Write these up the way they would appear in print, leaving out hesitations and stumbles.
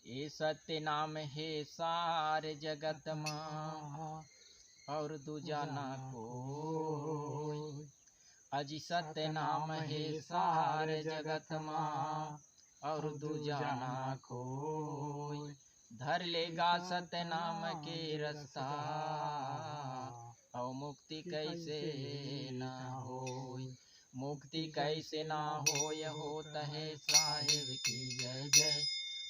ये सत्य नाम है सारे जगत माँ और दूजा ना कोई। अजी सत्य नाम है सारे जगत माँ और दूजा ना कोई। धर लेगा सत्य नाम के रास्ता और मुक्ति कैसे ना होय। मुक्ति कैसे ना होय होत है साहेब की जय जय।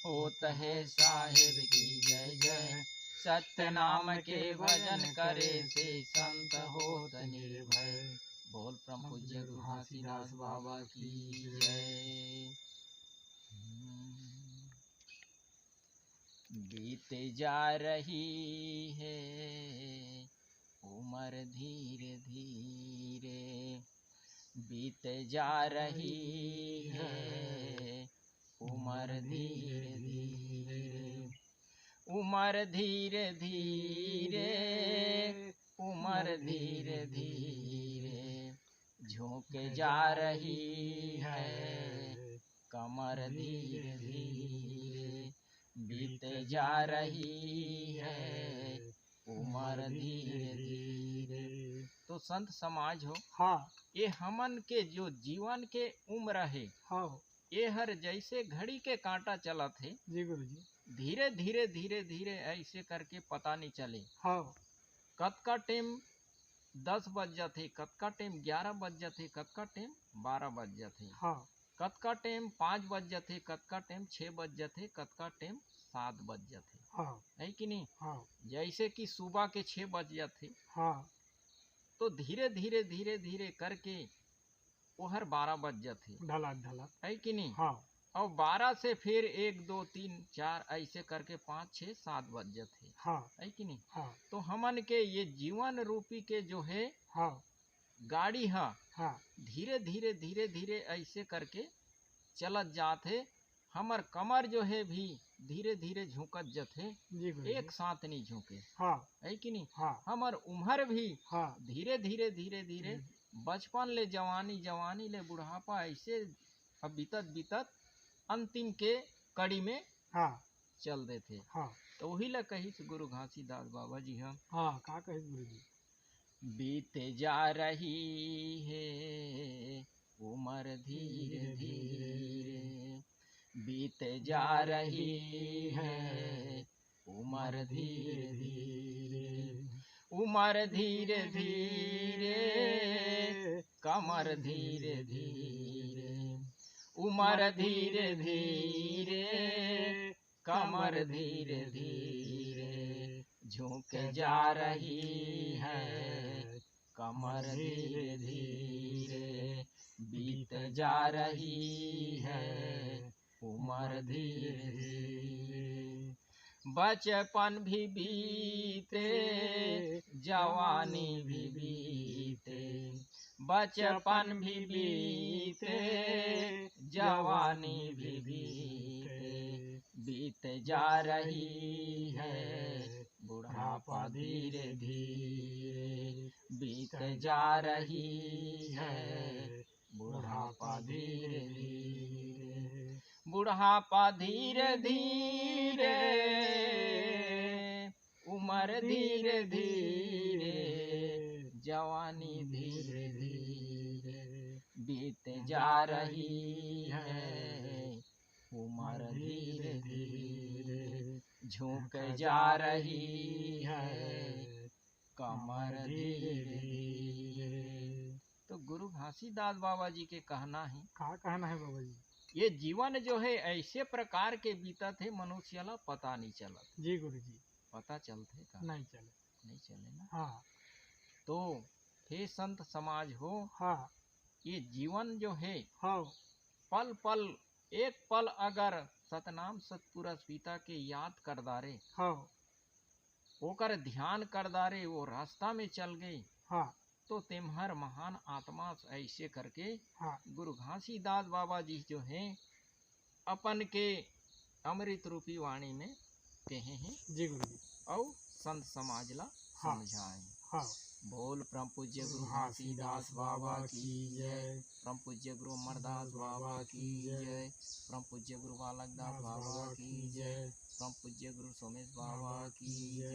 होत है साहेब की जय जय। सत्य नाम के भजन करे से संत होत निर्भय। बोल परम पूज्य गुरु घासीदास बाबा की जय। बीते जा रही है उम्र धीरे धीरे। बीते जा रही है उम्र धीरे धीरे। उम्र धीरे धीरे उम्र धीरे धीरे। झोंके जा रही है कमर धीरे धीरे। बीते जा रही है उम्र धीरे धीरे। तो संत समाज हो, हाँ ये हमन के जो जीवन के उम्र है, हाँ ये हर जैसे घड़ी के कांटा चलत है, जी गुरु जी। धीरे धीरे धीरे धीरे ऐसे करके पता नहीं चले। हाँ कद का टाइम 10 बज जाते, कद का टाइम 11 बज जाते, कद का टाइम 12 बज जाते, हाँ कद का टाइम 5 बज जाते, कद का टाइम 6 बज जाते, कद का टाइम 7 बज जाते, हाँ है कि नहीं। हाँ जैसे कि सुबह के 6 बज जाते, हाँ तो धीरे धीरे धीरे धीरे करके वो हर 12 बज जाते, ढला ढला, है कि नहीं। हाँ और 12 से फिर 1 2 3 4 ऐसे करके 5 6 7 बज जाते, हाँ है कि नहीं। हाँ तो हमन के ये जीवन रूपी के जो है हाँ गाड़ी है, हाँ धीरे धीरे धीरे धीरे ऐसे करके चलत जाते। हमर कमर जो है भी धीरे धीरे झुकत जाते, जी गुरु एक जी। साथ नहीं झुके, हाँ है कि नहीं। हाँ हमर उम्र भी हाँ धीरे धीरे धीरे धीरे बचपन ले जवानी, जवानी ले बुढ़ापा, ऐसे अब बीतत बीतत अंतिम के कड़ी में हाँ चल देते। हाँ तो वही ला कही गुरु घासीदास बाबा जी हम, हाँ का कहे गुरु जी। बीते जा रही है उम्र धीरे धीरे। बीते जा रही है उम्र धीरे धीरे। उम्र धीरे धीरे कमर धीरे धीरे। उम्र धीरे धीरे कमर धीरे धीरे। झुक जा रही है कमर धीरे धीरे। बीत जा रही है उम्र धीरे धीरे। बचपन भी बीते जवानी भी बीते। बचपन भी बीते जवानी भी बीते। बीत जा रही है बुढ़ापा धीरे धीरे। बीत जा रही है बुढ़ापा धीरे धीरे। बुढ़ापा धीरे धीरे उम्र धीरे धीरे। जवानी धीरे धीरे। बीत जा रही है उम्र धीरे धीरे। झुक जा रही है कमर धीरे धीरे। तो गुरु घासीदास बाबा जी के कहना है, का कहना है बाबा जी। ये जीवन जो है ऐसे प्रकार के बीतत है, मनुष्य ला पता नहीं चलत। जी गुरु जी। पता चलते का नहीं चले, नहीं चले ना। हाँ तो हे संत समाज हो, हाँ ये जीवन जो है हाँ पल पल, एक पल अगर सतनाम सतपुरुष पिता के याद कर दारे, हाँ ओकर ध्यान कर दारे, वो रास्ता में चल गए, हाँ तो तिम्हर महान आत्मा ऐसे करके हाँ गुरु घासीदास बाबा जी जो हैं अपन के अमृत रूपी वाणी में कहे हैं जी गुरु जी। और संत समाज ला हाँ समझाए। हाँ बोल परम पूज्य गुरु घासीदास बाबा की जय। परम पूज्य गुरु अमरदास बाबा की जय। परम पूज्य गुरु बालकदास बाबा की जय। पूज्य गुरु सोमेश बाबा की जय।